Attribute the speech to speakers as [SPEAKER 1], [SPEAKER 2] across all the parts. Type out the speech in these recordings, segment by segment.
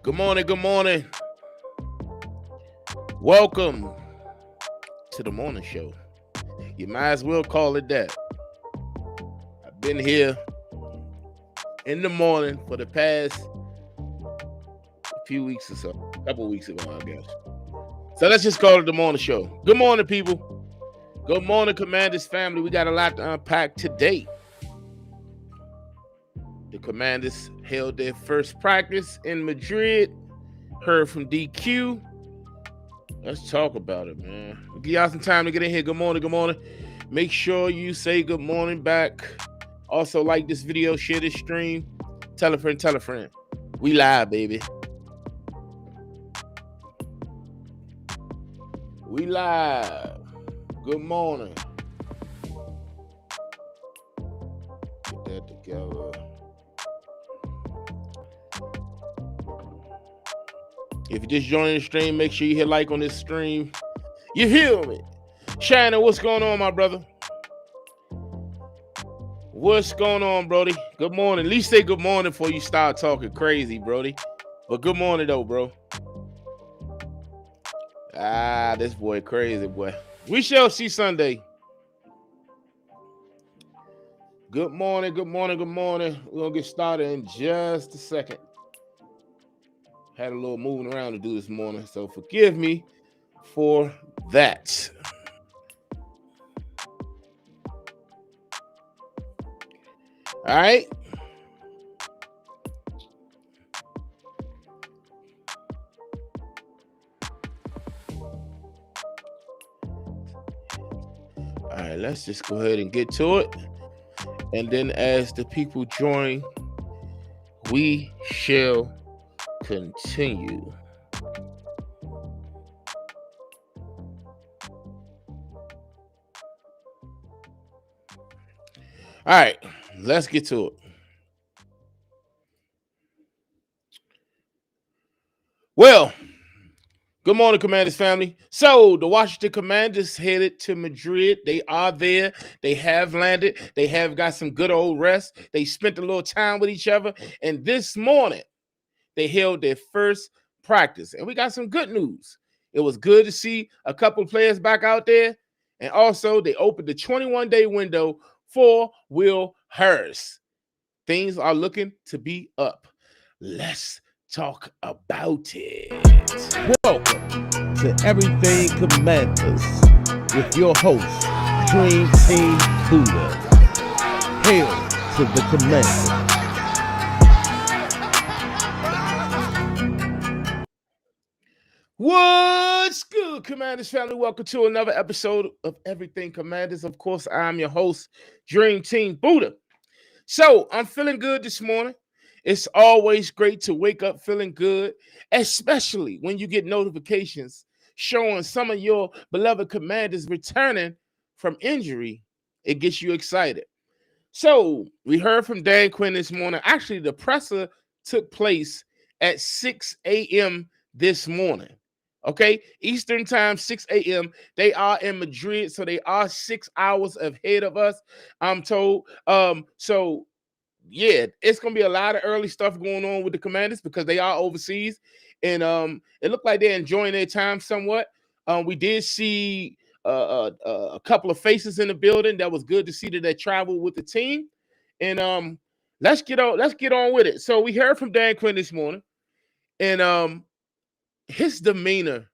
[SPEAKER 1] Good morning, good morning. Welcome to the morning show. You might as well call it that. I've been here in the morning for the past few weeks or so, a couple weeks ago, I guess. So let's just call it the morning show. Good morning, people. Good morning, Commanders family. We got a lot to unpack today. The Commanders held their first practice in Madrid. Heard from DQ. Let's talk about it, man. We'll give y'all some time to get in here. Good morning, good morning. Make sure you say good morning back. Also, like this video, share this stream. Tell a friend, tell a friend. We live, baby. We live. Good morning. Get that together. If you're just joining the stream, make sure you hit like on this stream. You feel me? Shannon, what's going on, my brother? What's going on, Brody? Good morning. At least say good morning before you start talking crazy, Brody. But good morning, though, bro. This boy crazy, boy. We shall see Sunday. Good morning, good morning, good morning. We're going to get started in just a second. Had a little moving around to do this morning, so forgive me for that. All right. All right, let's just go ahead and get to it. And then as the people join, we shall continue. All right, let's get to it. Well, good morning, Commanders family. So the Washington Commanders headed to Madrid. They are there. They have landed. They have got some good old rest. They spent a little time with each other. And this morning, they held their first practice. And we got some good news. It was good to see a couple of players back out there. And also, they opened the 21-day window for Will Harris. Things are looking to be up. Let's talk about it.
[SPEAKER 2] Welcome to Everything Commanders with your host, Dream Team Buddha. Hail to the Commanders.
[SPEAKER 1] What's good, Commanders family? Welcome to another episode of Everything Commanders. Of course, I'm your host, Dream Team Buddha. So, I'm feeling good this morning. It's always great to wake up feeling good, especially when you get notifications showing some of your beloved Commanders returning from injury. It gets you excited. So, we heard from Dan Quinn this morning. Actually, the presser took place at 6 a.m. this morning. Okay, Eastern time, 6 a.m. They are in Madrid, so they are 6 hours ahead of us, I'm told. So yeah, it's gonna be a lot of early stuff going on with the Commanders because they are overseas, and it looked like they're enjoying their time somewhat. We did see a couple of faces in the building. That was good to see that they traveled with the team, and let's get on with it. So we heard from Dan Quinn this morning, and his demeanor,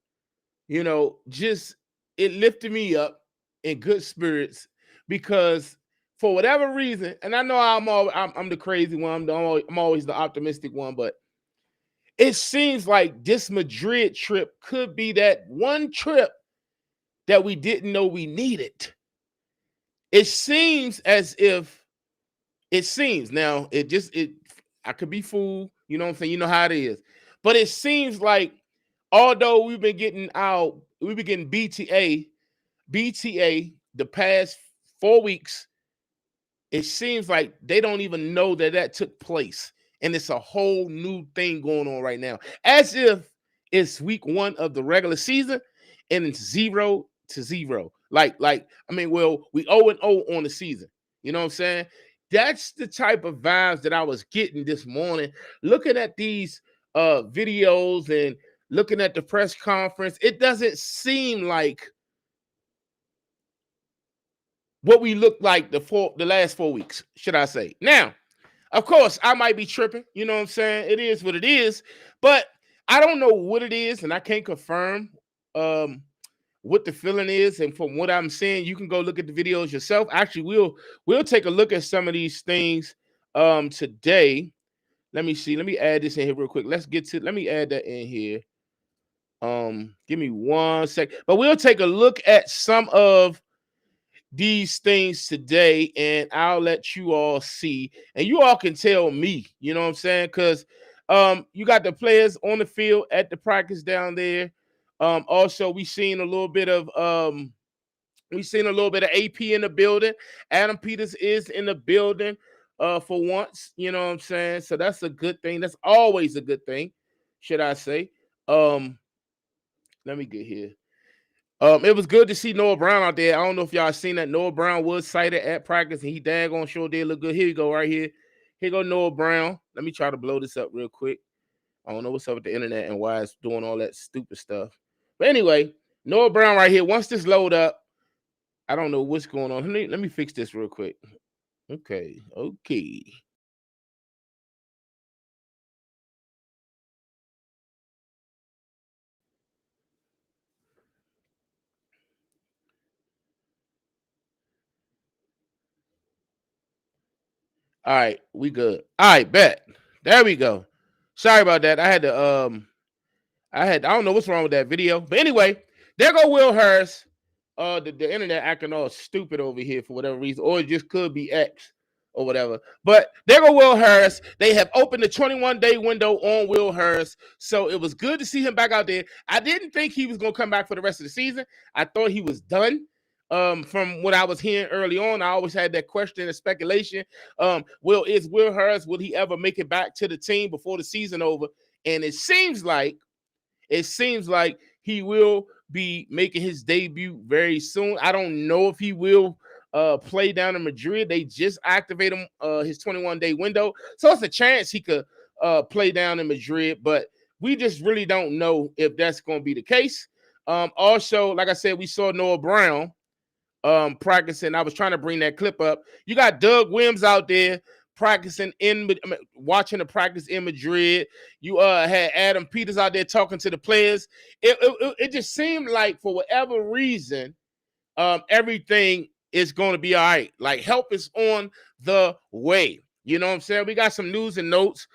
[SPEAKER 1] just it lifted me up in good spirits because for whatever reason, and I know I'm the crazy one, I'm always the optimistic one, but it seems like this Madrid trip could be that one trip that we didn't know we needed. It seems as if now I could be fooled, you know what I'm saying? You know how it is. But it seems like although we've been getting BTA the past 4 weeks, it seems like they don't even know that took place. And it's a whole new thing going on right now. As if it's week 1 of the regular season and it's 0-0. We 0-0 on the season. You know what I'm saying? That's the type of vibes that I was getting this morning, looking at these videos and looking at the press conference, it doesn't seem like what we looked like the last 4 weeks, should I say. Now, of course, I might be tripping. You know what I'm saying? It is what it is. But I don't know what it is, and I can't confirm what the feeling is. And from what I'm seeing, you can go look at the videos yourself. Actually, we'll take a look at some of these things today. Let me see. Let me add this in here real quick. Let me add that in here. Give me 1 sec. But we'll take a look at some of these things today, and I'll let you all see, and you all can tell me, you know what I'm saying? Because you got the players on the field at the practice down there. Also, we seen a little bit of AP in the building. Adam Peters is in the building for once, you know what I'm saying? So that's a good thing. That's always a good thing, should I say. Let me get here. It was good to see Noah Brown out there. I don't know if y'all seen that. Noah Brown was cited at practice, and he daggone sure did look good. Here you go, right here. Here go Noah Brown. Let me try to blow this up real quick. I don't know what's up with the internet and why it's doing all that stupid stuff. But anyway, Noah Brown right here. Once this load up, I don't know what's going on. Let me fix this real quick. Okay. All right, we good. All right, bet. There we go. Sorry about that. I don't know what's wrong with that video. But anyway, there go Will Harris. The internet acting all stupid over here for whatever reason, or it just could be X or whatever. But there go Will Harris. They have opened the 21-day window on Will Harris. So it was good to see him back out there. I didn't think he was going to come back for the rest of the season. I thought he was done. From what I was hearing early on, I always had that question and speculation. Will Harris, will he ever make it back to the team before the season over? And it seems like he will be making his debut very soon. I don't know if he will play down in Madrid. They just activated him his 21-day window. So it's a chance he could play down in Madrid, but we just really don't know if that's going to be the case. Also, like I said, we saw Noah Brown practicing. I was trying to bring that clip up. You got Doug Williams out there practicing watching the practice in Madrid. You had Adam Peters out there talking to the players. It just seemed like for whatever reason, everything is going to be all right. Like help is on the way. You know what I'm saying? We got some news and notes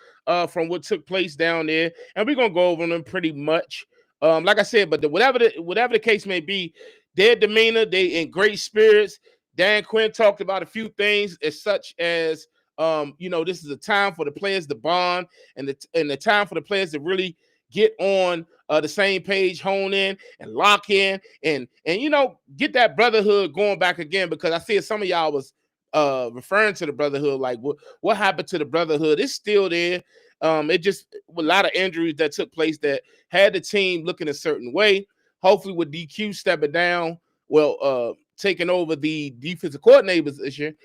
[SPEAKER 1] from what took place down there, and we're gonna go over them pretty much. Like I said, but whatever the case may be, their demeanor, they in great spirits. Dan Quinn talked about a few things, as such as this is a time for the players to bond, and the time for the players to really get on the same page, hone in and lock in, and get that brotherhood going back again. Because I see some of y'all was referring to the brotherhood, like what happened to the brotherhood? It's still there. It just a lot of injuries that took place that had the team looking a certain way. Hopefully, with DQ stepping down, taking over the defensive coordinator position,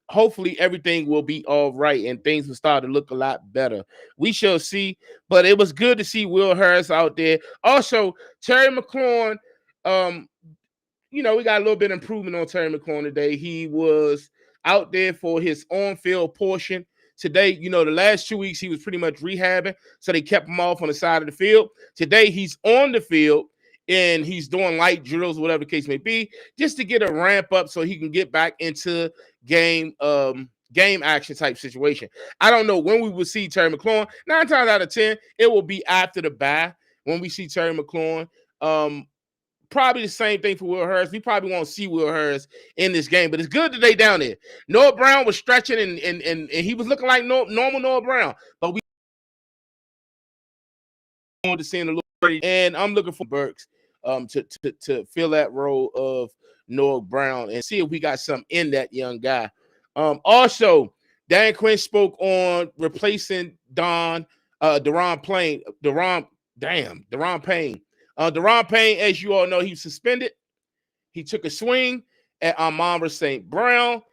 [SPEAKER 1] hopefully everything will be all right and things will start to look a lot better. We shall see. But it was good to see Will Harris out there. Also, Terry McLaurin, we got a little bit of improvement on Terry McLaurin today. He was out there for his on-field portion. Today, the last 2 weeks, he was pretty much rehabbing, so they kept him off on the side of the field. Today, he's on the field, and he's doing light drills, whatever the case may be, just to get a ramp up so he can get back into game action type situation. I don't know when we will see Terry McLaurin. 9 times out of 10, it will be after the bye when we see Terry McLaurin. Probably the same thing for Will Harris. We probably won't see Will Harris in this game, but it's good that they down there. Noah Brown was stretching and he was looking like normal Noah Brown, but we want to see a little, and I'm looking for Burks to fill that role of Noah Brown and see if we got something in that young guy. Also, Dan Quinn spoke on replacing Daron Payne. Daron Payne, as you all know, he was suspended. He took a swing at Amon St. Brown.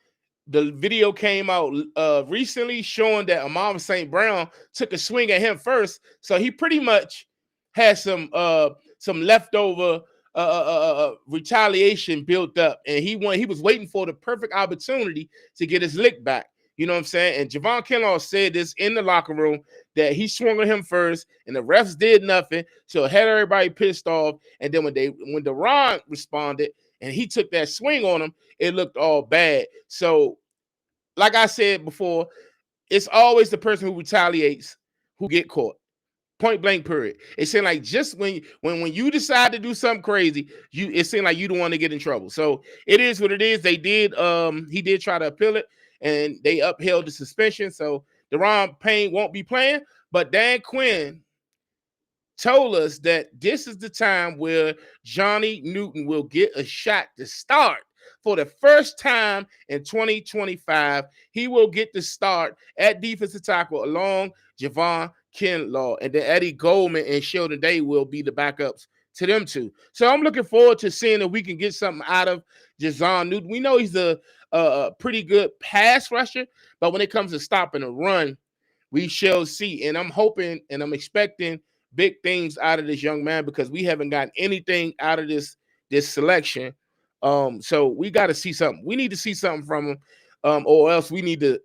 [SPEAKER 1] the video came out recently showing that Amon St. Brown took a swing at him first, so he pretty much had some leftover retaliation built up, and he was waiting for the perfect opportunity to get his lick back. You know what I'm saying? And Javon Kinlaw said this in the locker room that he swung at him first, and the refs did nothing, so it had everybody pissed off. And then when Daron responded and he took that swing on him, it looked all bad. So, like I said before, it's always the person who retaliates who get caught. Point blank, period. It seemed like just when you decide to do something crazy, it seemed like you don't want to get in trouble. So it is what it is. They did he did try to appeal it, and they upheld the suspension. So Daron Payne won't be playing, but Dan Quinn told us that this is the time where Johnny Newton will get a shot to start. For the first time in 2025, he will get the start at defensive tackle along Javon Kinlaw, and then Eddie Goldman and Sheldon Day will be the backups to them two. So I'm looking forward to seeing if we can get something out of Javon Newton. We know he's a pretty good pass rusher, but when it comes to stopping a run, we shall see. And I'm hoping and I'm expecting big things out of this young man, because we haven't gotten anything out of this selection. So we got to see something. We need to see something from him, or else we need to,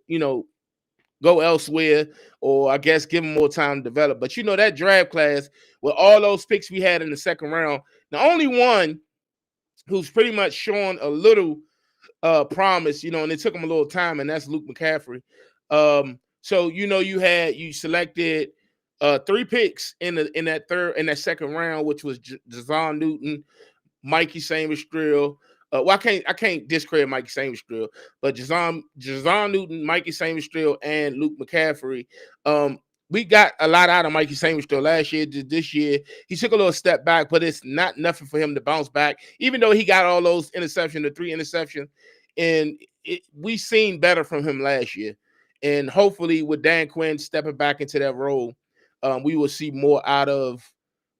[SPEAKER 1] go elsewhere, or I guess give him more time to develop. But that draft class with all those picks we had in the second round, the only one who's pretty much showing a little promise, and it took him a little time, and that's Luke McCaffrey. So you selected 3 picks in that second round, which was Javon Newton, Mikey Sainristil. I can't discredit Mikey Sainristil, but Javon Newton, Mikey Sainristil, and Luke McCaffrey. We got a lot out of Mikey Sainristil last year. This year, he took a little step back, but it's not nothing for him to bounce back, even though he got all those interceptions, the 3 interceptions, and we seen better from him last year. And hopefully with Dan Quinn stepping back into that role, we will see more out of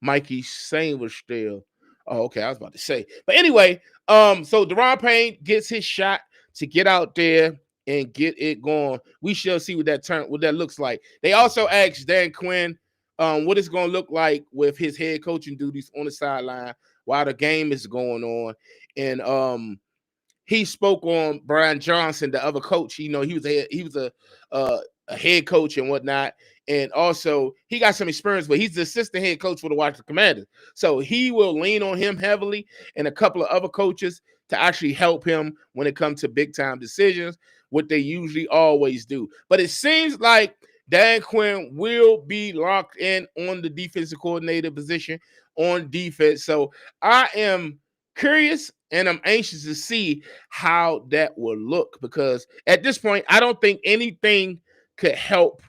[SPEAKER 1] Mikey Sainristil. Oh, okay. I was about to say. But anyway, so Daron Payne gets his shot to get out there and get it going. We shall see what that looks like. They also asked Dan Quinn what it's going to look like with his head coaching duties on the sideline while the game is going on. And he spoke on Brian Johnson, the other coach. He was a head coach and whatnot. And also, he got some experience, but he's the assistant head coach for the Washington Commanders. So he will lean on him heavily and a couple of other coaches to actually help him when it comes to big-time decisions, what they usually always do. But it seems like Dan Quinn will be locked in on the defensive coordinator position on defense. So I am curious and I'm anxious to see how that will look, because at this point, I don't think anything could help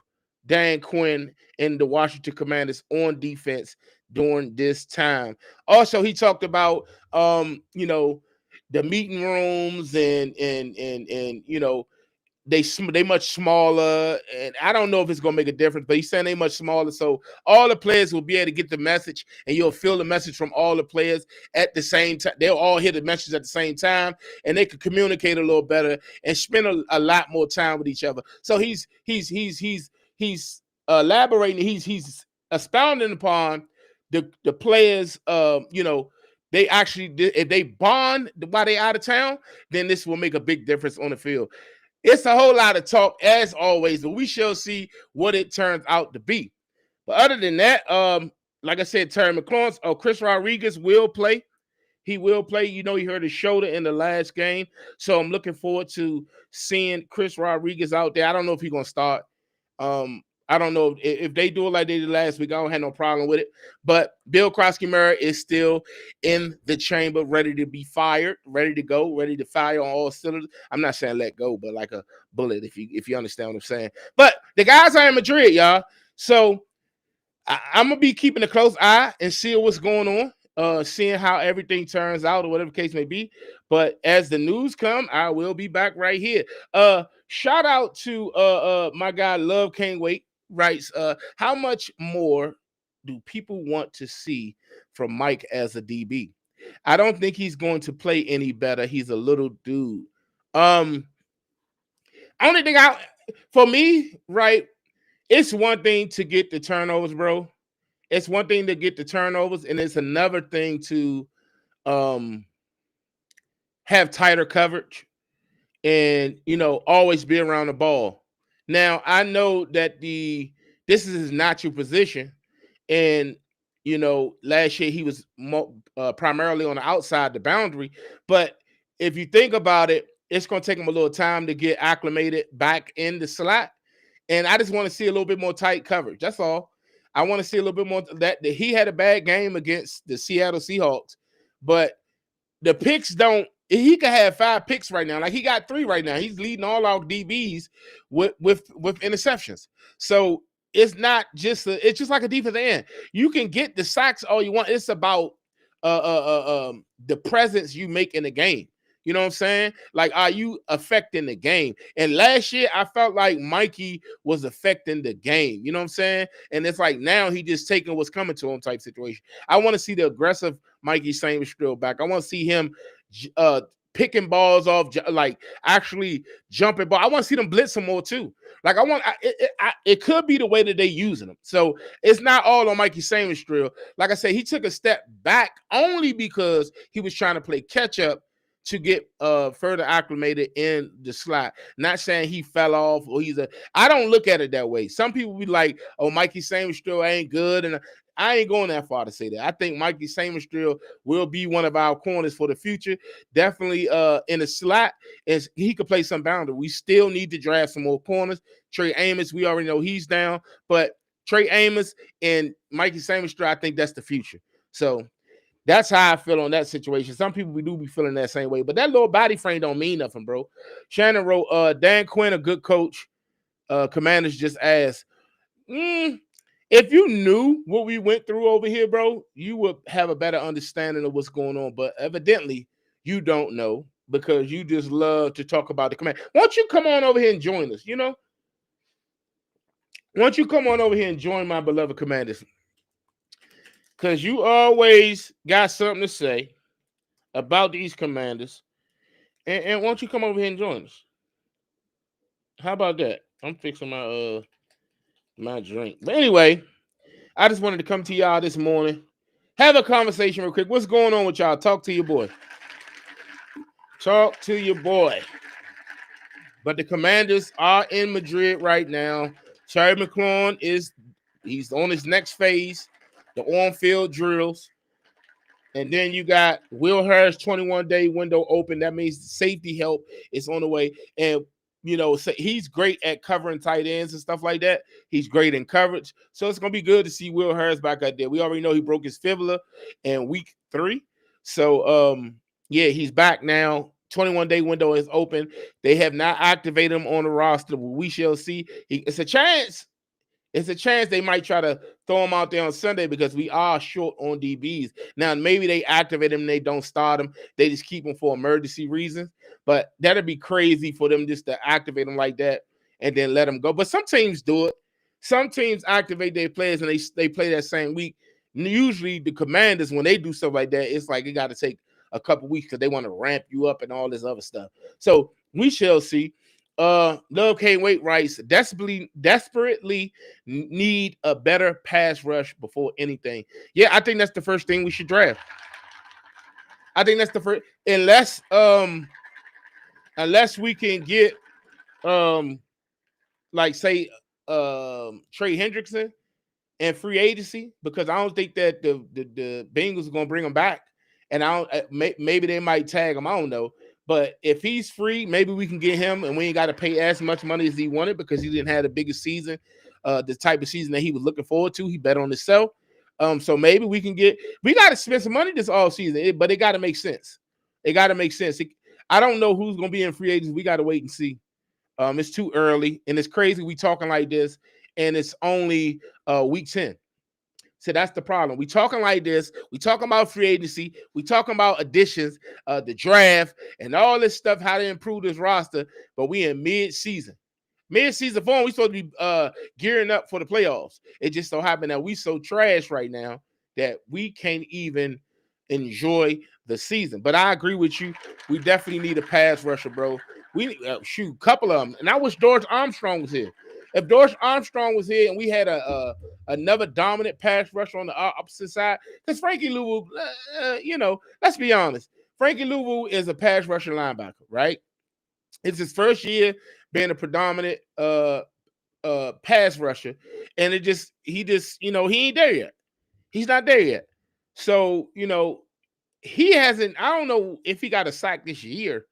[SPEAKER 1] Dan Quinn and the Washington Commanders on defense during this time. Also, he talked about the meeting rooms and they much smaller, and I don't know if it's gonna make a difference, but he's saying they much smaller, so all the players will be able to get the message, and you'll feel the message from all the players at the same time. They'll all hear the message at the same time, and they could communicate a little better and spend a lot more time with each other. So he's elaborating. He's expounding upon the players. They actually, if they bond while they out of town, then this will make a big difference on the field. It's a whole lot of talk, as always, but we shall see what it turns out to be. But other than that, like I said, Terry McLaurin, Chris Rodriguez will play. He will play. He hurt his shoulder in the last game. So I'm looking forward to seeing Chris Rodriguez out there. I don't know if he's going to start. I don't know if they do it like they did last week. I don't have no problem with it. But Bill Krosky-Murray is still in the chamber, ready to be fired, ready to go, ready to fire on all cylinders. I'm not saying let go, but like a bullet, if you understand what I'm saying. But the guys are in Madrid, y'all. So I'm going to be keeping a close eye and see what's going on, seeing how everything turns out or whatever the case may be. But as the news come, I will be back right here. Shout out to my guy Love Can't Wait. Writes, how much more do people want to see from Mike as a DB? I don't think he's going to play any better. He's a little dude. Only thing for me, right? It's one thing to get the turnovers, bro. It's one thing to get the turnovers, and it's another thing to um have tighter coverage and always be around the ball. Now I know that this is his natural position, and last year he was primarily on the outside the boundary. But if you think about it, it's going to take him a little time to get acclimated back in the slot, and I just want to see a little bit more tight coverage. That's all. I want to see a little bit more that he had a bad game against the Seattle Seahawks, but the picks don't. He could have 5 picks right now. Like he got 3 right now. He's leading all our DBs with interceptions. So it's not just it's just like a defensive end. You can get the sacks all you want. It's about the presence you make in the game. You know what I'm saying? Like, are you affecting the game? And last year, I felt like Mikey was affecting the game. You know what I'm saying? And it's like now he just taking what's coming to him type situation. I want to see the aggressive Mikey Sainristil back. I want to see him picking balls off, like actually jumping ball. I want to see them blitz some more too. Like it could be the way that they using them. So it's not all on Mikey Sainristil. Like I said, he took a step back only because he was trying to play catch up to get further acclimated in the slot. Not saying he fell off or I don't look at it that way. Some people be like, oh, Mikey Sainristil ain't good. And I ain't going that far to say that. I think Mikey Sainristil will be one of our corners for the future. Definitely in the slot. As he could play some boundary. We still need to draft some more corners. Trey Amos, we already know he's down. But Trey Amos and Mikey Sainristil, I think that's the future. So that's how I feel on that situation. Some people we do be feeling that same way, but that little body frame don't mean nothing, bro. Shannon wrote, Dan Quinn, a good coach. Commanders just asked, if you knew what we went through over here, bro, you would have a better understanding of what's going on. But evidently, you don't know because you just love to talk about the command. Why don't you come on over here and join us? Why don't you come on over here and join my beloved Commanders? Because you always got something to say about these Commanders. And why don't you come over here and join us? How about that? I'm fixing my drink. But anyway, I just wanted to come to y'all this morning. Have a conversation real quick. What's going on with y'all? Talk to your boy. Talk to your boy. But the Commanders are in Madrid right now. Terry McLaurin he's on his next phase. The on-field drills. And then you got Will Harris 21-day window open. That means safety help is on the way. And, so he's great at covering tight ends and stuff like that. He's great in coverage. So it's going to be good to see Will Harris back out there. We already know he broke his fibula in week 3. So, he's back now. 21-day window is open. They have not activated him on the roster. We shall see. It's a chance. It's a chance they might try to throw him out there on Sunday because we are short on DBs. Now, maybe they activate him and they don't start him. They just keep him for emergency reasons. But that'd be crazy for them just to activate him like that and then let him go. But some teams do it. Some teams activate their players and they play that same week. Usually the Commanders, when they do stuff like that, it's like it got to take a couple weeks because they want to ramp you up and all this other stuff. So we shall see. Love can't wait writes desperately need a better pass rush before anything. Yeah, I think that's the first thing we should draft. I think that's the first, unless we can get like say Trey Hendrickson and free agency, because I don't think that the Bengals are gonna bring him back, and I don't maybe they might tag him. I don't know. But if he's free, maybe we can get him and we ain't got to pay as much money as he wanted because he didn't have the biggest season, the type of season that he was looking forward to. He bet on himself. So maybe we got to spend some money this all season, but it got to make sense. It got to make sense. I don't know who's going to be in free agents. We got to wait and see. It's too early and it's crazy. We talking like this and it's only week 10. So that's the problem. We talking like this. We talking about free agency. We talking about additions, the draft, and all this stuff, how to improve this roster. But we in mid-season. Mid-season form, we supposed to be gearing up for the playoffs. It just so happened that we so trash right now that we can't even enjoy the season. But I agree with you. We definitely need a pass rusher, bro. We shoot, couple of them, and I wish George Armstrong was here. If George Armstrong was here and we had another dominant pass rusher on the opposite side, because Frankie Louisville, let's be honest, Frankie Louisville is a pass rusher linebacker, right? It's his first year being a predominant pass rusher, and he ain't there yet. He's not there yet. So, he hasn't, I don't know if he got a sack this year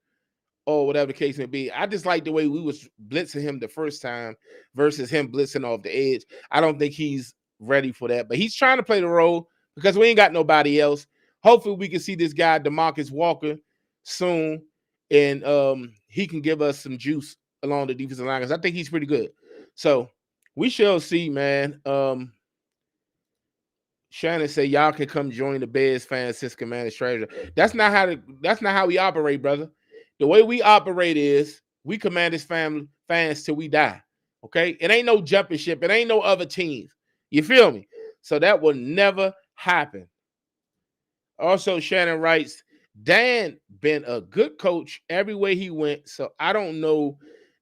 [SPEAKER 1] or whatever the case may be. I just like the way we was blitzing him the first time versus him blitzing off the edge. I don't think he's ready for that, but he's trying to play the role because we ain't got nobody else. Hopefully we can see this guy, DeMarcus Walker, soon, and he can give us some juice along the defensive line because I think he's pretty good. So we shall see, man. Shannon say y'all can come join the Bears fans since Commanders treasure. That's not how we operate, brother. The way we operate is we Commanders fans till we die. Okay? It ain't no jumping ship. It ain't no other teams. You feel me? So that will never happen. Also, Shannon writes, Dan been a good coach everywhere he went. So I don't know.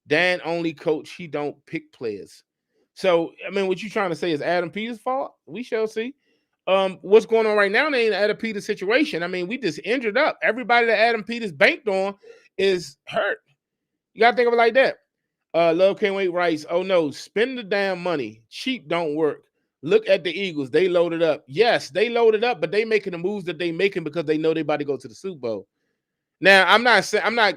[SPEAKER 1] Dan only coach, he don't pick players. So, I mean, what you trying to say is Adam Peters' fault? We shall see. What's going on right now ain't Adam Peters' situation. I mean, we just injured up. Everybody that Adam Peters banked on is hurt. You got to think of it like that. Love Can't Wait writes, oh no, spend the damn money. Cheap don't work. Look at the Eagles. They loaded up. Yes, they loaded up, but they making the moves that they making because they know they about to go to the Super Bowl. Now, I'm not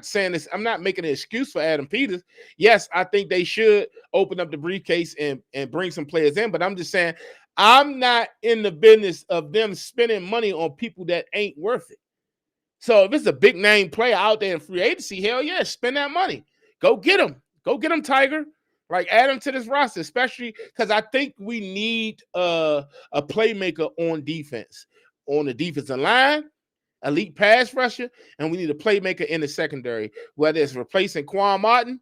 [SPEAKER 1] saying this. I'm not making an excuse for Adam Peters. Yes, I think they should open up the briefcase and bring some players in, but I'm just saying I'm not in the business of them spending money on people that ain't worth it. So if it's a big name player out there in free agency, hell yeah, spend that money. Go get him. Go get him, Tiger. Like, add him to this roster, especially because I think we need a playmaker on defense, on the defensive line, elite pass rusher, and we need a playmaker in the secondary, whether it's replacing Quan Martin.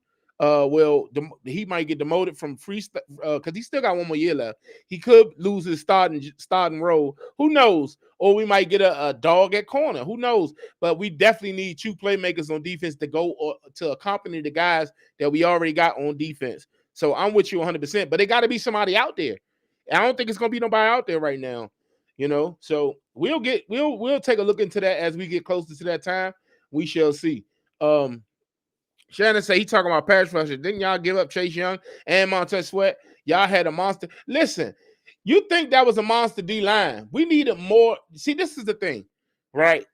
[SPEAKER 1] He might get demoted from free because he still got one more year left. He could lose his starting role. Who knows? Or we might get a dog at corner. Who knows? But we definitely need two playmakers on defense to go to accompany the guys that we already got on defense. So I'm with you 100%. But there got to be somebody out there. I don't think it's gonna be nobody out there right now. So we'll take a look into that as we get closer to that time. We shall see. Shannon say he talking about pass rusher. Didn't y'all give up Chase Young and Montez Sweat? Y'all had a monster. Listen, you think that was a monster D line? We needed more. See, this is the thing, right?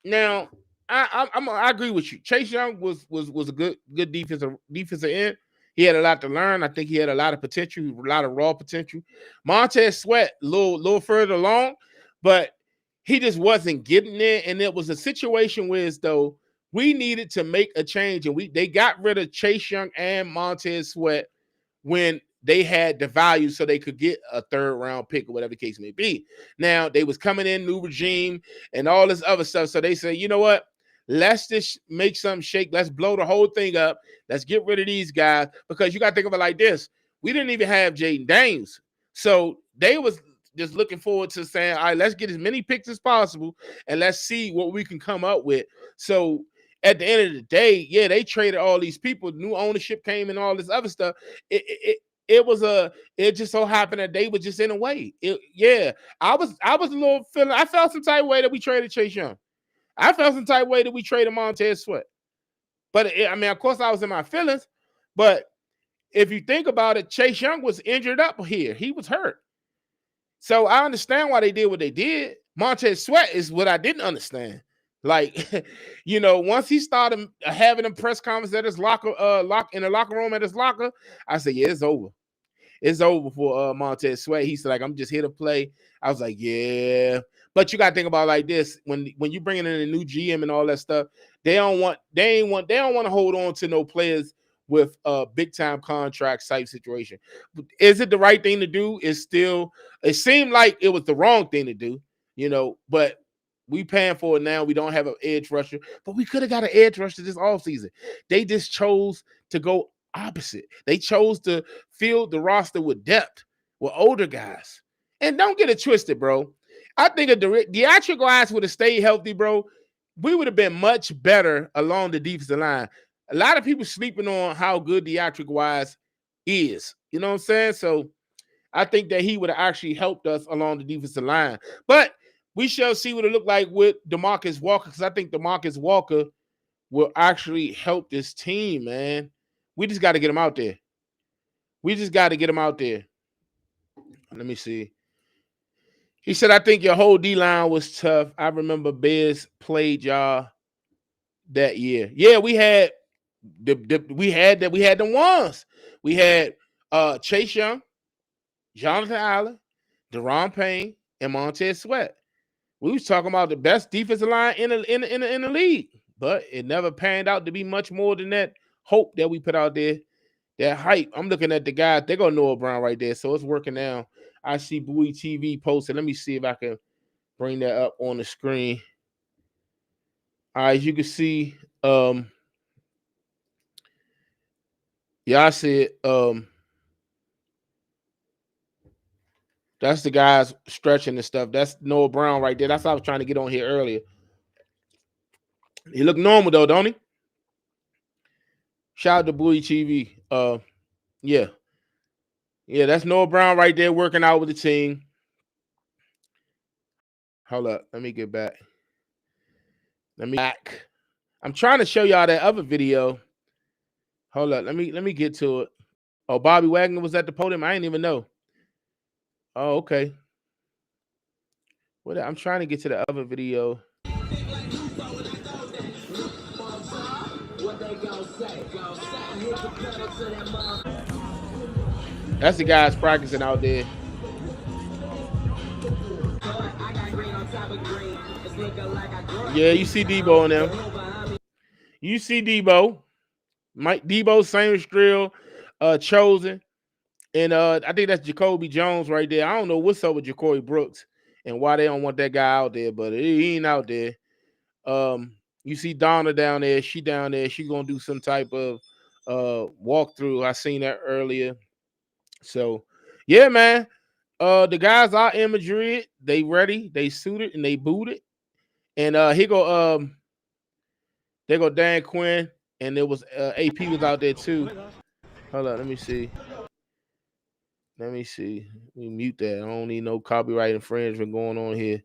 [SPEAKER 1] Now, I agree with you. Chase Young was a good defensive end. He had a lot to learn. I think he had a lot of potential, a lot of raw potential. Montez Sweat, a little further along, but he just wasn't getting there. And it was a situation where, as though, we needed to make a change, and they got rid of Chase Young and Montez Sweat when they had the value so they could get a third-round pick or whatever the case may be. Now, they was coming in, new regime, and all this other stuff. So they say, you know what? Let's just make something shake. Let's blow the whole thing up. Let's get rid of these guys because you got to think of it like this. We didn't even have Jaden Daniels. So they was just looking forward to saying, all right, let's get as many picks as possible, and let's see what we can come up with. So at the end of the day, yeah, they traded all these people. New ownership came and all this other stuff. It just so happened that they were just in a way. I was a little feeling. I felt some type of way that we traded Chase Young. I felt some type of way that we traded Montez Sweat. But of course, I was in my feelings. But if you think about it, Chase Young was injured up here. He was hurt. So I understand why they did what they did. Montez Sweat is what I didn't understand. Like, once he started having a press conference at his locker room at his locker, I said, yeah, it's over. It's over for Montez Sweat. He said, like, I'm just here to play. I was like, yeah. But you gotta think about it like this: when you bringing in a new GM and all that stuff, they don't want to hold on to no players with big time contract type situation. Is it the right thing to do? It seemed like it was the wrong thing to do, but we paying for it now. We don't have an edge rusher, but we could have got an edge rusher this offseason. They just chose to go opposite. They chose to fill the roster with depth, with older guys. And don't get it twisted, bro. I think if the actual guys would have stayed healthy, bro, we would have been much better along the defensive line. A lot of people sleeping on how good Deatrick Wise is. You know what I'm saying? So I think that he would have actually helped us along the defensive line. But we shall see what it looked like with DeMarcus Walker, because I think DeMarcus Walker will actually help this team, man. We just got to get him out there. We just got to get him out there. Let me see. He said, I think your whole D-line was tough. I remember Bears played y'all that year. Yeah, we had the ones. We had Chase Young, Jonathan Allen, Daron Payne, and Montez Sweat. We was talking about the best defensive line in the league, but it never panned out to be much more than that hope that we put out there, that hype. I'm looking at the guys. They're going to Noah Brown right there, so it's working now. I see Bowie TV posted. Let me see if I can bring that up on the screen. All right, as you can see, yeah, I see it. That's the guys stretching and stuff. That's Noah Brown right there. That's what I was trying to get on here earlier. He look normal though, don't he? Shout out to Bowie TV. Yeah. Yeah, that's Noah Brown right there working out with the team. Hold up. Let me get back. I'm trying to show y'all that other video. Hold up. Let me get to it. Oh, Bobby Wagner was at the podium. I didn't even know. Oh, okay. I'm trying to get to the other video. That's the guys practicing out there. Yeah, you see Debo in them. You see Debo. Mike Debo, same drill, chosen. And I think that's Jacoby Jones right there. I don't know what's up with Jacoby Brooks and why they don't want that guy out there, but he ain't out there. You see Donna down there. She down there. She's going to do some type of walkthrough. I seen that earlier. So, yeah, man. The guys are in Madrid. They ready. They suited and they booted. And here go there go Dan Quinn, and there was AP was out there too. Hold on, let me see. Let me mute that. I don't need no copyright infringement going on here.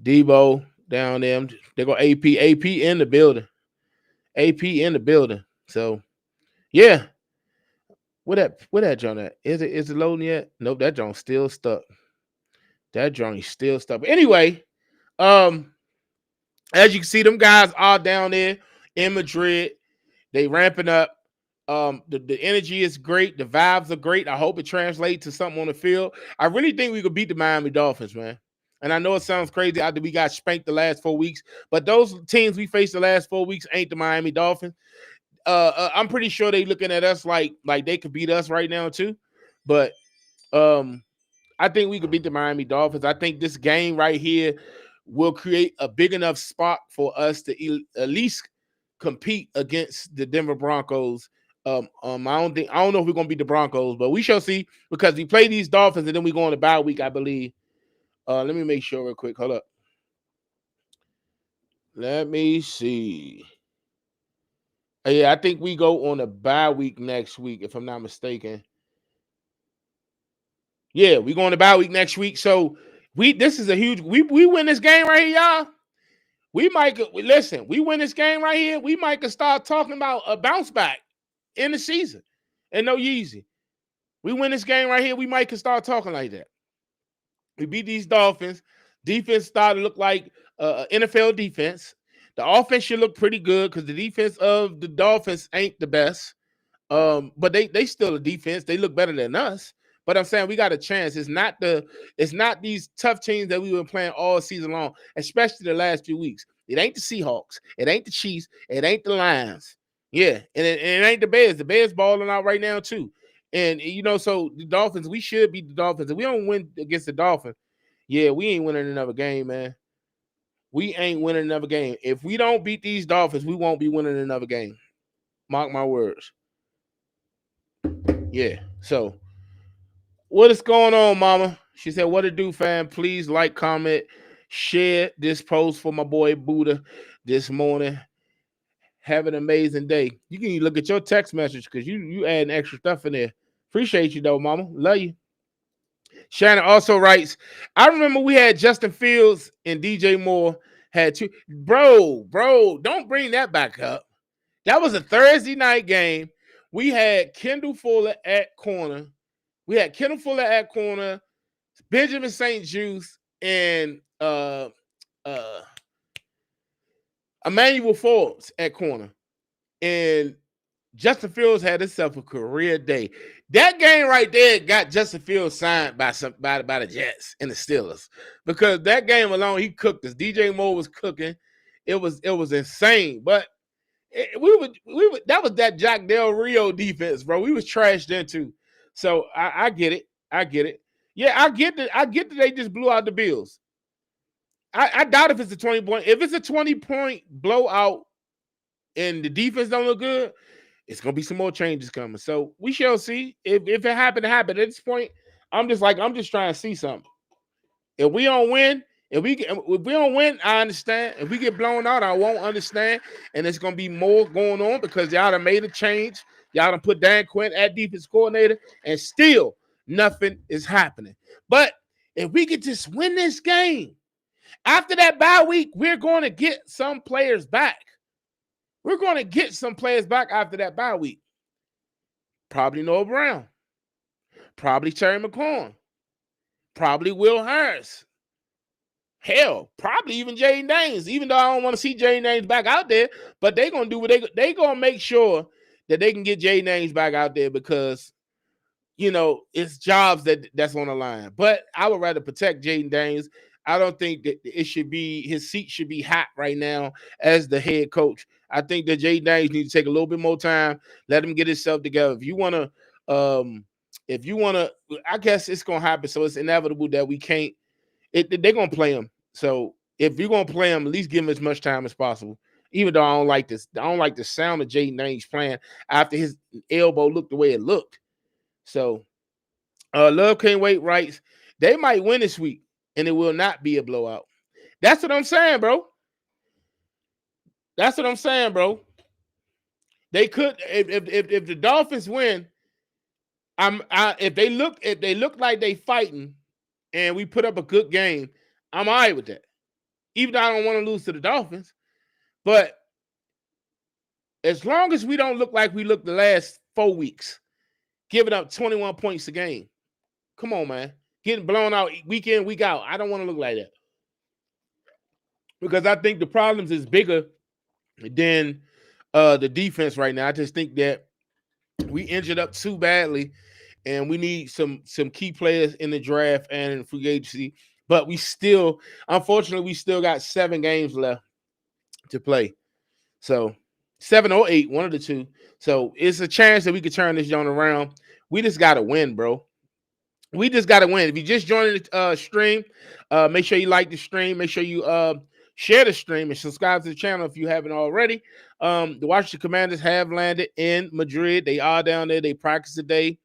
[SPEAKER 1] Debo down there. They go AP in the building. AP in the building. So yeah. Where that joint at? Is it loading yet? Nope, that joint's still stuck. That joint is still stuck. But anyway, as you can see, them guys are down there in Madrid. They ramping up. The energy is great. The vibes are great. I hope it translates to something on the field. I really think we could beat the Miami Dolphins, man. And I know it sounds crazy after we got spanked the last 4 weeks, but those teams we faced the last 4 weeks ain't the Miami Dolphins. I'm pretty sure they looking at us like they could beat us right now too. But I think we could beat the Miami Dolphins. I think this game right here will create a big enough spot for us to at least compete against the Denver Broncos. I don't know if we're gonna beat the Broncos, but we shall see, because we play these Dolphins and then we go on the bye week, I believe. Let me make sure real quick. Hold up. Let me see. Yeah, I think we go on a bye week next week, if I'm not mistaken. Yeah, we go on the bye week next week. So this is a huge. We win this game right here, y'all. We might listen. We win this game right here. We might start talking about a bounce back in the season. And no Yeezy. We win this game right here. We might start talking like that. We beat these Dolphins. Defense started to look like NFL defense. The offense should look pretty good because the defense of the Dolphins ain't the best. But they still a defense. They look better than us. But I'm saying we got a chance. It's not these tough teams that we've been playing all season long, especially the last few weeks. It ain't the Seahawks. It ain't the Chiefs. It ain't the Lions. Yeah, and it ain't the Bears. The Bears balling out right now too. And so the Dolphins, we should beat the Dolphins. If we don't win against the Dolphins, yeah, we ain't winning another game, man. We ain't winning another game. If we don't beat these Dolphins, we won't be winning another game. Mark my words. Yeah. So, what is going on, mama? She said, what to do, fam? Please like, comment, share this post for my boy Buddha this morning. Have an amazing day. You can look at your text message because you adding extra stuff in there. Appreciate you though, mama. Love you. Shannon also writes, I remember we had Justin Fields and DJ Moore had two. Bro, don't bring that back up. That was a Thursday night game. We had Kendall Fuller at corner. Benjamin St. Juice, and Emmanuel Forbes at corner. And Justin Fields had himself a career day. That game right there got Justin Fields signed by the Jets and the Steelers, because that game alone, he cooked us. DJ Moore was cooking. It was insane. But we would that was that Jack Del Rio defense, bro. We was trashed into. So I get it. Yeah, I get that they just blew out the Bills. I doubt if it's a 20 point. If it's a 20-point blowout and the defense don't look good, it's gonna be some more changes coming. So we shall see. If it happened to happen at this point, I'm just trying to see something. If we don't win, I understand. If we get blown out, I won't understand. And it's gonna be more going on because y'all done made a change. Y'all done put Dan Quinn at defense coordinator, and still nothing is happening. But if we could just win this game, after that bye week, we're going to get some players back. We're going to get some players back after that bye week. Probably Noah Brown. Probably Terry McLaurin. Probably Will Harris. Hell, probably even Jaden Daniels. Even though I don't want to see Jaden Daniels back out there, but they're going to do what they going to make sure that they can get Jaden Daniels back out there, because it's jobs that's on the line. But I would rather protect Jaden Daniels. I don't think that his seat should be hot right now as the head coach. I think that Jaden Daniels needs to take a little bit more time, let him get himself together. If you want to, I guess it's going to happen. So it's inevitable that we can't. They're going to play him. So if you're going to play him, at least give him as much time as possible. Even though I don't like this, I don't like the sound of Jaden Daniels playing after his elbow looked the way it looked. So, Love Can't Wait writes, they might win this week, and it will not be a blowout. That's what I'm saying, bro. They could, if the Dolphins win, if they look like they fighting and we put up a good game, I'm all right with that. Even though I don't want to lose to the Dolphins. But as long as we don't look like we looked the last 4 weeks, giving up 21 points a game. Come on, man. Getting blown out week in, week out. I don't want to look like that. Because I think the problems is bigger than the defense right now. I just think that we injured up too badly, and we need some key players in the draft and in free agency. But unfortunately, we still got 7 games left to play. So 7 or 8, one of the two. So it's a chance that we could turn this joint around. We just got to win, bro. We just got to win. If you just joined the stream, make sure you like the stream. Make sure you share the stream and subscribe to the channel if you haven't already. The Washington Commanders have landed in Madrid. They are down there. They practice today.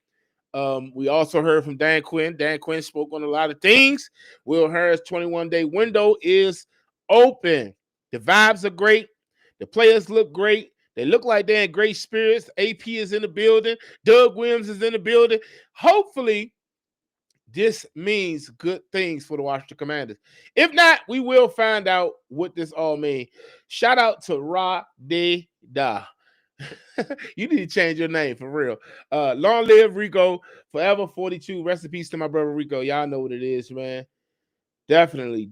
[SPEAKER 1] We also heard from Dan Quinn. Dan Quinn spoke on a lot of things. Will Harris' 21-day window is open. The vibes are great. The players look great. They look like they're in great spirits. AP is in the building. Doug Williams is in the building. Hopefully, this means good things for the Washington Commanders. If not, we will find out what this all means. Shout out to Ra De Da. You need to change your name for real. Long live Rico, forever 42. Rest in peace to my brother Rico. Y'all know what it is, man. Definitely.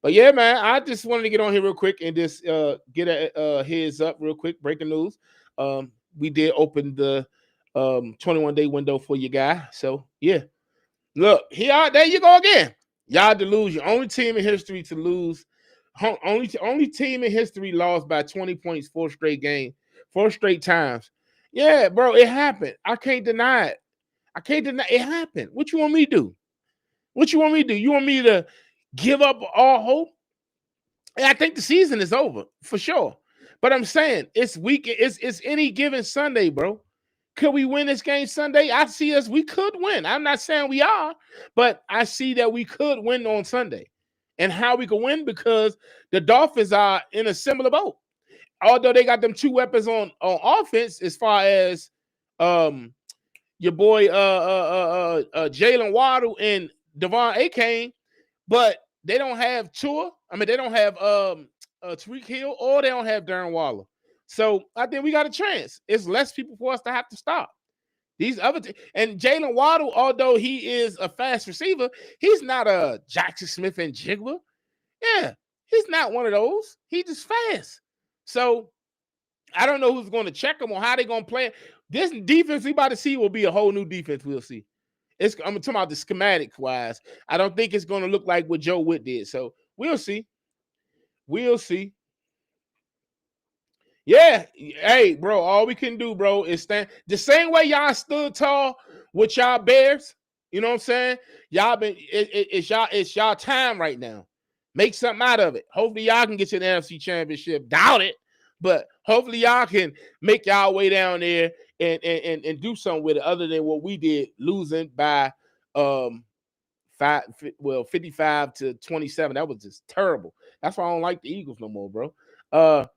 [SPEAKER 1] But yeah, man, I just wanted to get on here real quick and just get a heads up real quick. Breaking news. We did open the 21-day window for your guy. So yeah. Look, there you go again. Y'all delusion. Only team in history to lose. Only team in history lost by 20 points 4 straight games, 4 straight times. Yeah, bro, it happened. I can't deny it. It happened. What you want me to do? You want me to give up all hope? And I think the season is over for sure. But I'm saying it's any given Sunday, bro. Could we win this game Sunday? I see us. We could win. I'm not saying we are, but I see that we could win on Sunday. And how we can win? Because the Dolphins are in a similar boat. although they got them two weapons on offense, as far as your boy Jalen Waddle and Devon Achane, but they don't have Tua. I mean, they don't have Tariq Hill, or they don't have Darren Waller. So I think we got a chance. It's less people for us to have to stop. These other and Jalen Waddle, although he is a fast receiver, he's not a Jackson Smith and Jigba. Yeah, he's not one of those. He's just fast. So I don't know who's going to check him on how they're going to play. This defense we about to see will be a whole new defense. We'll see. I'm talking about the schematic wise. I don't think it's going to look like what Joe Witt did. So we'll see. We'll see. Yeah. Hey, bro, all we can do, bro, is stand the same way y'all stood tall with y'all Bears. You know what I'm saying? Y'all been it's y'all time right now. Make something out of it. Hopefully y'all can get to the NFC Championship. Doubt it, but hopefully y'all can make y'all way down there and do something with it other than what we did, losing by 55 to 27. That was just terrible. That's why I don't like the Eagles no more, bro. Hey,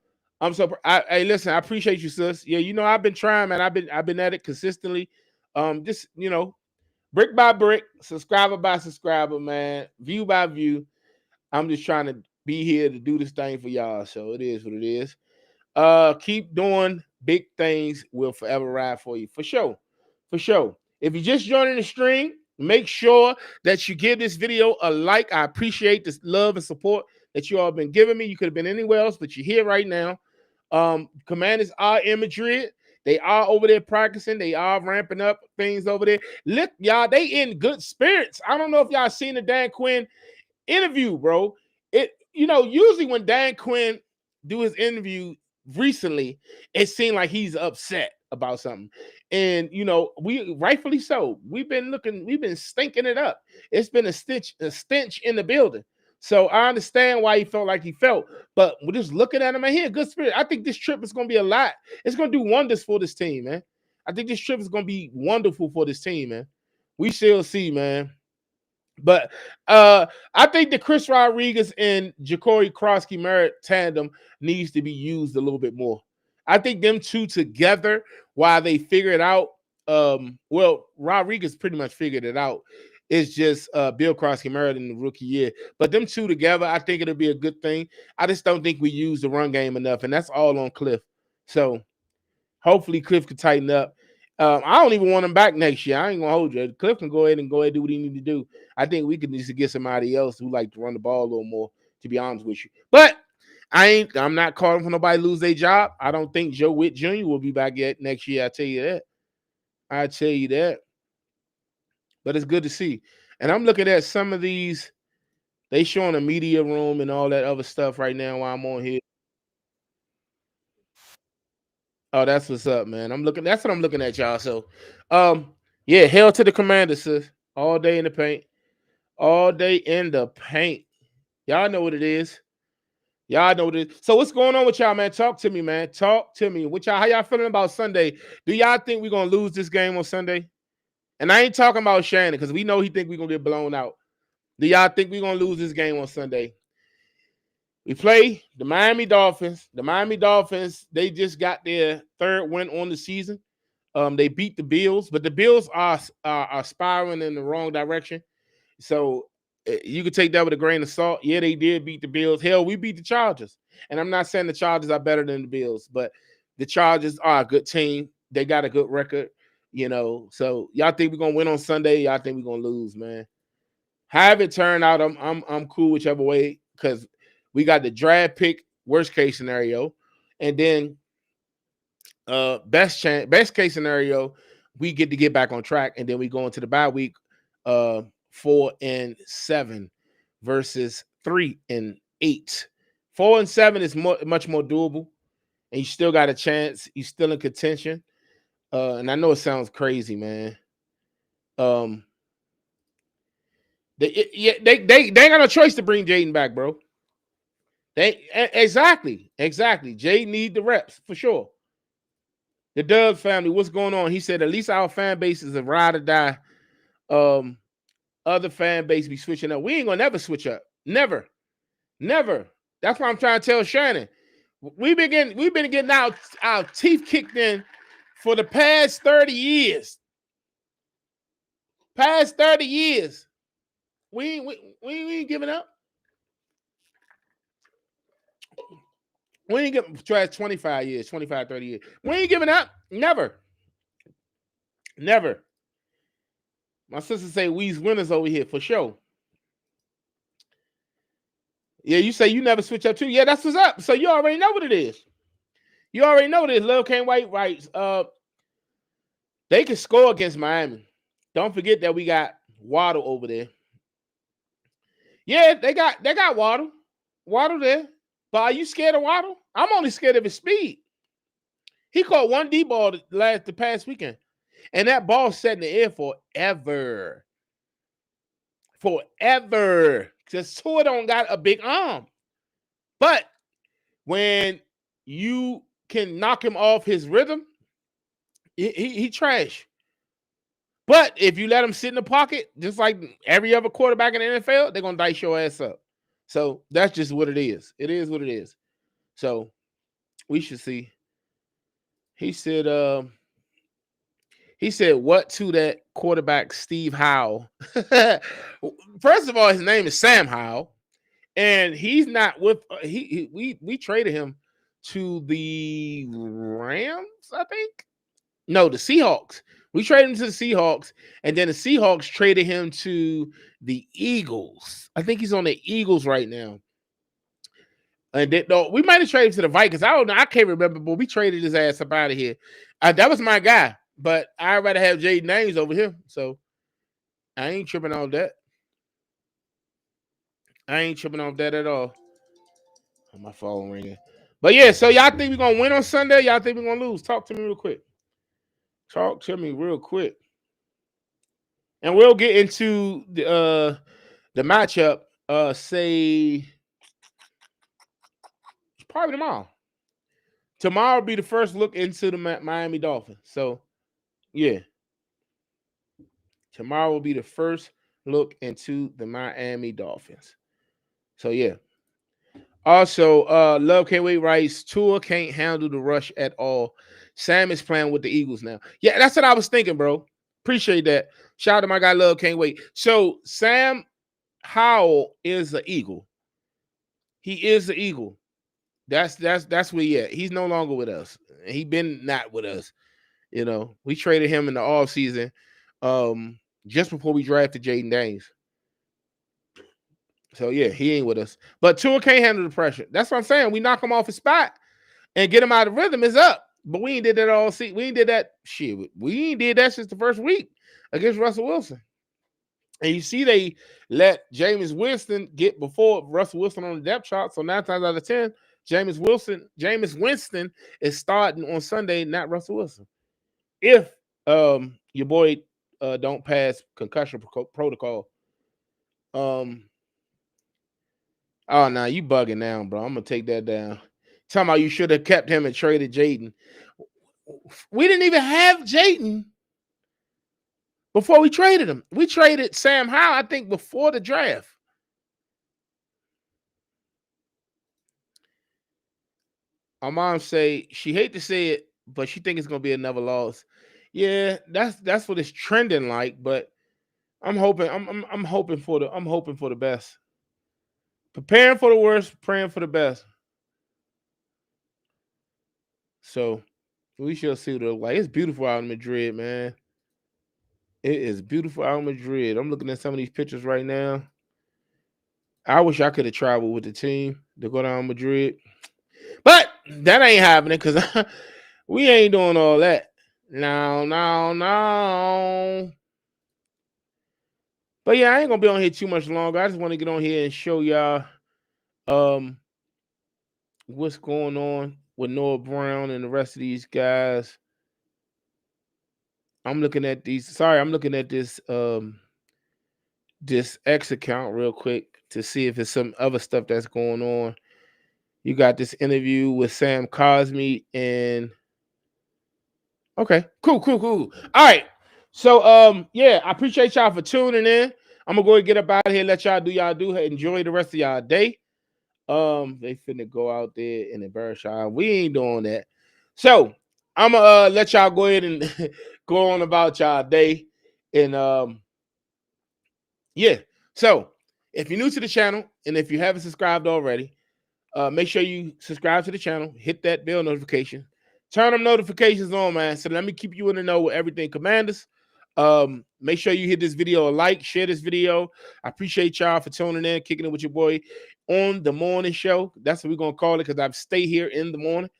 [SPEAKER 1] listen, I appreciate you, sis. Yeah, you know, I've been trying, man. I've been at it consistently. Just, you know, brick by brick, subscriber by subscriber, man, view by view. I'm just trying to be here to do this thing for y'all. So it is what it is. Keep doing big things. We'll forever ride for you. For sure. For sure. If you're just joining the stream, make sure that you give this video a like. I appreciate this love and support that you all been giving me. You could have been anywhere else, but you're here right now. Commanders are in Madrid. They are over there practicing. They are ramping up things over there. Look, y'all, they in good spirits. I don't know if y'all seen the Dan Quinn interview, bro. Usually when Dan Quinn do his interview recently, it seemed like he's upset about something. And we rightfully so. We've been stinking it up. It's been a stench in the building. So I understand why he felt like he felt, but we're just looking at him and here, good spirit. I think this trip is going to be a lot. It's going to do wonders for this team, man. I think this trip is going to be wonderful for this team, man. We shall see, man. But I think the Chris Rodriguez and Ja'Cory Krosky Merritt tandem needs to be used a little bit more. I think them two together, while they figure it out, Rodriguez pretty much figured it out. It's just Bill Krosky Merritt in the rookie year. But them two together, I think it'll be a good thing. I just don't think we use the run game enough, and that's all on Cliff. So hopefully Cliff can tighten up. I don't even want him back next year. I ain't gonna hold you. Cliff can go ahead and do what he need to do. I think we could need to get somebody else who like to run the ball a little more, to be honest with you. But I'm not calling for nobody to lose their job. I don't think Joe Witt Jr. will be back yet next year. I tell you that. But it's good to see. And I'm looking at some of these. They showing a media room and all that other stuff right now while I'm on here. Oh, that's what's up, man. That's what I'm looking at, y'all. So, yeah, hell to the Commanders, sis. All day in the paint. All day in the paint. Y'all know what it is. Y'all know what it is. So what's going on with y'all, man? Talk to me, man. Talk to me. How y'all feeling about Sunday? Do y'all think we're gonna lose this game on Sunday? And I ain't talking about Shannon, because we know he think we're gonna get blown out. Do y'all think we're gonna lose this game on Sunday? We play the Miami Dolphins. The Miami Dolphins, they just got their third win on the season. They beat the Bills, but the Bills are spiraling in the wrong direction. So you could take that with a grain of salt. Yeah, they did beat the Bills. Hell, we beat the Chargers. And I'm not saying the Chargers are better than the Bills, but the Chargers are a good team. They got a good record, So y'all think we're gonna win on Sunday? Y'all think we're gonna lose, man? Have it turn out, I'm cool whichever way, because we got the draft pick, worst case scenario, and then best case scenario, we get back on track, and then we go into the bye week 4-7 versus 3-8. 4-7 is much more doable, and you still got a chance. You're still in contention. And I know it sounds crazy, man. They ain't got no choice to bring Jaden back, bro. Exactly. Jay need the reps for sure. The Dub family, what's going on? He said at least our fan base is a ride or die. Other fan base be switching up. We ain't gonna never switch up. Never. That's why I'm trying to tell Shannon. We've been getting our teeth kicked in for the past 30 years. Past 30 years. We ain't giving up. We ain't giving trash 25 years, 25, 30 years. We ain't giving up. Never. Never. My sister say we's winners over here for sure. Yeah, you say you never switch up too. Yeah, that's what's up. So you already know what it is. You already know what it is. Lil Kane White writes, they can score against Miami. Don't forget that we got Waddle over there. Yeah, they got Waddle. Waddle there. But are you scared of Waddle? I'm only scared of his speed. He caught one D ball the past weekend. And that ball sat in the air forever. Forever. Because Tua don't got a big arm. But when you can knock him off his rhythm, he trash. But if you let him sit in the pocket, just like every other quarterback in the NFL, they're going to dice your ass up. So that's just what it is. It is what it is. So we should see. He said what to that quarterback, Steve Howell. First of all, his name is Sam Howell, and he's not with we traded him to the Rams, I think. No, the Seahawks. We traded him to the Seahawks, and then the Seahawks traded him to the Eagles. I think he's on the Eagles right now. And we might have traded him to the Vikings. I don't know. I can't remember, but we traded his ass up out of here. That was my guy, but I'd rather have Jaden Daniels over here. So I ain't tripping off that. I ain't tripping off that at all. Oh, my phone ringing. But yeah, so y'all think we're going to win on Sunday? Y'all think we're going to lose? Talk to me real quick. Talk to me real quick. And we'll get into the matchup, say, probably tomorrow. Tomorrow will be the first look into the Miami Dolphins. So, yeah. Tomorrow will be the first look into the Miami Dolphins. So, yeah. Also, Love Can't Wait writes, Tua can't handle the rush at all. Sam is playing with the Eagles now. Yeah, that's what I was thinking, bro. Appreciate that. Shout out to my guy, Love Can't Wait. So, Sam Howell is an Eagle. He is the Eagle. That's where he at. He's no longer with us. He been not with us. You know, we traded him in the offseason just before we drafted Jaden Daniels. So, yeah, he ain't with us. But Tua can't handle the pressure. That's what I'm saying. We knock him off his spot and get him out of rhythm. It's up. But we ain't did that all season. We ain't did that shit. We ain't did that since the first week against Russell Wilson. And you see they let Jameis Winston get before Russell Wilson on the depth chart. So 9 times out of 10, Jameis Winston is starting on Sunday, not Russell Wilson. If your boy don't pass concussion protocol. Oh, no, you bugging now, bro. I'm going to take that down. Talking about you should have kept him and traded Jaden. We didn't even have Jaden before we traded him. We traded Sam Howell, I think, before the draft. My mom say she hate to say it, but she think it's going to be another loss. Yeah, that's what it's trending like, but I'm hoping for the best. Preparing for the worst, praying for the best. So we shall see what it looks like. It's beautiful out in Madrid, man. It is beautiful out in Madrid. I'm looking at some of these pictures right now. I wish I could have traveled with the team to go down to Madrid. But that ain't happening because we ain't doing all that. No. But yeah, I ain't gonna be on here too much longer. I just want to get on here and show y'all what's going on with Noah Brown and the rest of these guys. I'm looking at this this X account real quick to see if it's some other stuff that's going on. You got this interview with Sam Cosmi and okay, cool. All right. So yeah, I appreciate y'all for tuning in. I'm gonna go and get up out of here, let y'all do. Enjoy the rest of y'all day. They finna go out there and embarrass y'all. We ain't doing that. So I'm gonna let y'all go ahead and go on about y'all day. And yeah. So if you're new to the channel and if you haven't subscribed already, make sure you subscribe to the channel, hit that bell notification, turn them notifications on, man. So let me keep you in the know with everything Commanders. Make sure you hit this video a like, share this video. I appreciate y'all for tuning in, kicking it with your boy on the morning show. That's what we're gonna call it because I stay here in the morning.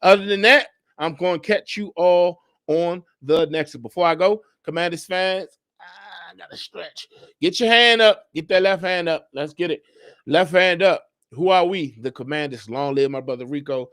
[SPEAKER 1] Other than that, I'm going to catch you all on the next one. Before I go, Commanders fans, I gotta stretch. Get your hand up. Get that left hand up. Let's get it. Left hand up. Who are we? The Commanders. Long live my brother Rico.